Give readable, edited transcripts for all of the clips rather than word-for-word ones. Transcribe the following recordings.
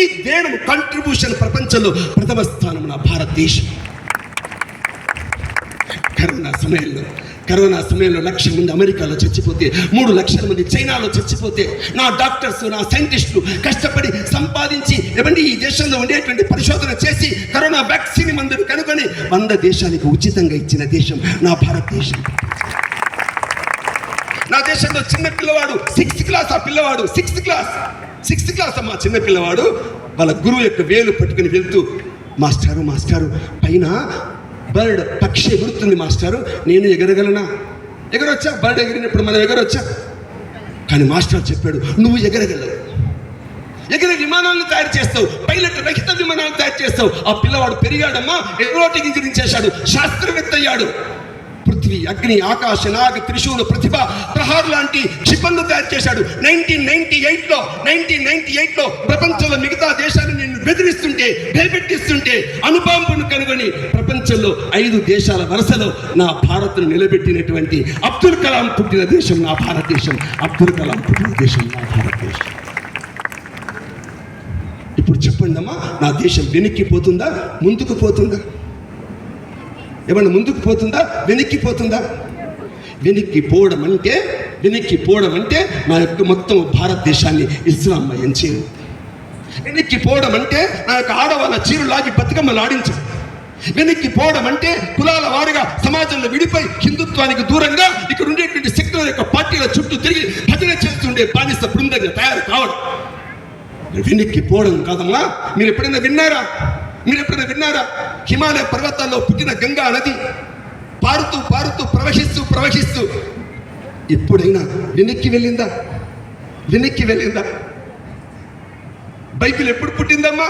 అన్ని దేనం కాంట్రిబ్యూషన్ ప్రపంచంలో ప్రథమ స్థానం నా భారతదేశం. కరోనా సమయంలో 1,00,000 మంది అమెరికాలో చచ్చిపోతే, 3 లక్షల మంది చైనాలో చచ్చిపోతే, నా డాక్టర్స్, నా సైంటిస్టులు కష్టపడి సంపాదించి ఈ దేశంలో ఉండేటువంటి పరిశోధన చేసి కరోనా వ్యాక్సిన్ మందులు కనుగొని 100 దేశాలకు ఉచితంగా ఇచ్చిన దేశం నా భారతదేశం. నా దేశంలో చిన్న పిల్లవాడు 6th క్లాస్, ఆ పిల్లవాడు 6th క్లాస్ అమ్మా, చిన్న పిల్లవాడు వాళ్ళ గురువు యొక్క వేలు పట్టుకుని వెళ్తూ, మాస్టారు పైన బర్డ్ పక్షి ఎగురుతుంది మాస్టారు, నేను ఎగరగలనా? ఎగరొచ్చా? బర్డ్ ఎగిరినప్పుడు మనం ఎగరొచ్చా? కానీ మాస్టర్ చెప్పాడు, నువ్వు ఎగరగలవు, ఎగిరే విమానాలను తయారు చేస్తావు, పైలట్ రహిత విమానాలు తయారు చేస్తావు. ఆ పిల్లవాడు పెరిగాడమ్మా, ఏరోటిక్ ఇంజనీరింగ్ చేశాడు, శాస్త్రవేత్త అయ్యాడు. పృథ్వీ, అగ్ని, ఆకాశ, నాగ, త్రిశూల, ప్రతిభ, ప్రహార్ లాంటి క్షిపణులు తయారు చేశాడు. 1998లో ప్రపంచంలో మిగతా దేశాలను నేను బెదిరిస్తుంటే, భయపెట్టిస్తుంటే అణుబాంబును కనుగొని ప్రపంచంలో 5 దేశాల వరుసలో నా భారత్ను నిలబెట్టినటువంటి అబ్దుల్ కలాం పుట్టిన దేశం నా భారతదేశం. అబ్దుల్ కలాం పుట్టిన దేశం నా భారతదేశం. ఇప్పుడు చెప్పండి అమ్మా, నా దేశం వెనక్కిపోతుందా, ముందుకు పోతుందా? ఏమన్నా ముందుకు పోతుందా, వెనక్కిపోతుందా? వెనక్కిపోవడం అంటే నా యొక్క మొత్తం భారతదేశాన్ని ఇస్లామయం చేయడం. వెనక్కిపోవడం అంటే నా యొక్క ఆడవాళ్ళ చీరు లాగి బతుకమ్మలు ఆడించడం. వెనక్కిపోవడం అంటే కులాల వారిగా సమాజంలో విడిపోయి హిందుత్వానికి దూరంగా ఇక్కడ ఉండేటువంటి శక్తుల యొక్క పార్టీల చుట్టూ తిరిగి భజన చేస్తుండే బానిస బృందంగా తయారు కావడం. వెనక్కిపోవడం కాదమ్మా. మీరు ఎప్పుడైనా విన్నారా? హిమాలయ పర్వతాల్లో పుట్టిన గంగా నది పారుతూ ప్రవహిస్తూ ఎప్పుడైనా వెనక్కి వెళ్ళిందా? బైబిల్ ఎప్పుడు పుట్టిందమ్మా?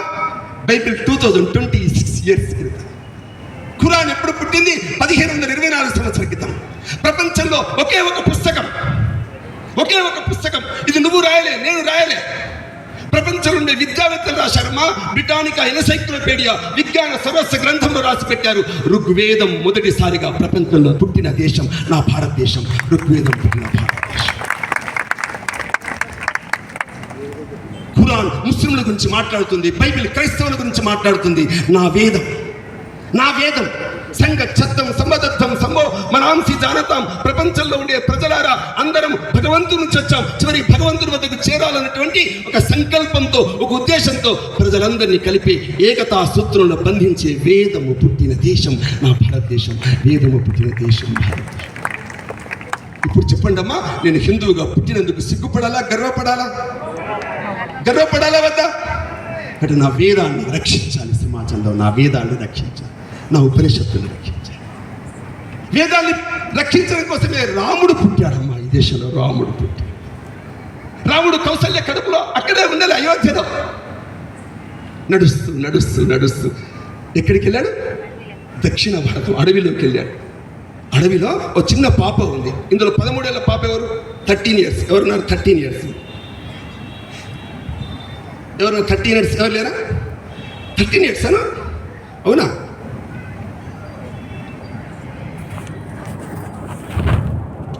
బైబిల్ 2026 ఇయర్స్ క్రితం. ఖురాన్ ఎప్పుడు పుట్టింది? 1524 సంవత్సరాల క్రితం. ప్రపంచంలో ఒకే ఒక పుస్తకం, ఇది నువ్వు రాయలే, నేను రాయలే. ప్రపంచంలో ఉండే విద్యావేత్తలు రాశారమ్మా. బ్రిటానికా ఎన్సైక్లోపీడియా విజ్ఞాన సర్వస్వ గ్రంథంలో రాసి పెట్టారు, ఋగ్వేదం మొదటిసారిగా ప్రపంచంలో పుట్టిన దేశం నా భారతదేశం. ఋగ్వేదం పుట్టిన భారతదేశం. ఖురాన్ ముస్లింల గురించి మాట్లాడుతుంది, బైబిల్ క్రైస్తవుల గురించి మాట్లాడుతుంది. నా వేదం సంఘ చత్తం సంబద్ధం సంభో మనాంసి జానతాం. ప్రపంచంలో ఉండే ప్రజలారా అందరం భగవంతుని నుంచి వచ్చాం, చివరి భగవంతుని వద్దకు చేరాలన్నటువంటి ఒక సంకల్పంతో, ఒక ఉద్దేశంతో ప్రజలందరినీ కలిపి ఏకతా సూత్రంలో బంధించే వేదము పుట్టిన దేశం నా భారతదేశం. వేదము పుట్టిన దేశం భారతదేశం. ఇప్పుడు చెప్పండి అమ్మా, నేను హిందువుగా పుట్టినందుకు సిగ్గుపడాలా, గర్వపడాలా వద్దా? అంటే నా వేదాన్ని రక్షించాలి, సమాజంలో నా వేదాన్ని రక్షించాలి, నా ఉపనిషత్తుని రక్షించాలి. వేదాన్ని రక్షించడం కోసమే రాముడు పుట్టాడమ్మా ఈ దేశంలో. రాముడు కౌసల్య కడుపులో అక్కడే ఉండాలి, అయోధ్యలో. నడుస్తూ ఎక్కడికి వెళ్ళాడు? దక్షిణ భారతం అడవిలోకి వెళ్ళాడు. అడవిలో ఒక చిన్న పాప ఉంది. ఇందులో 13 ఏళ్ల పాప ఎవరు? 13 ఇయర్స్. ఎవరున్నారు? 13 ఇయర్స్. ఎవరు 13 ఇయర్స్? ఎవరు లేరా? 13 ఇయర్స్ అనా? అవునా?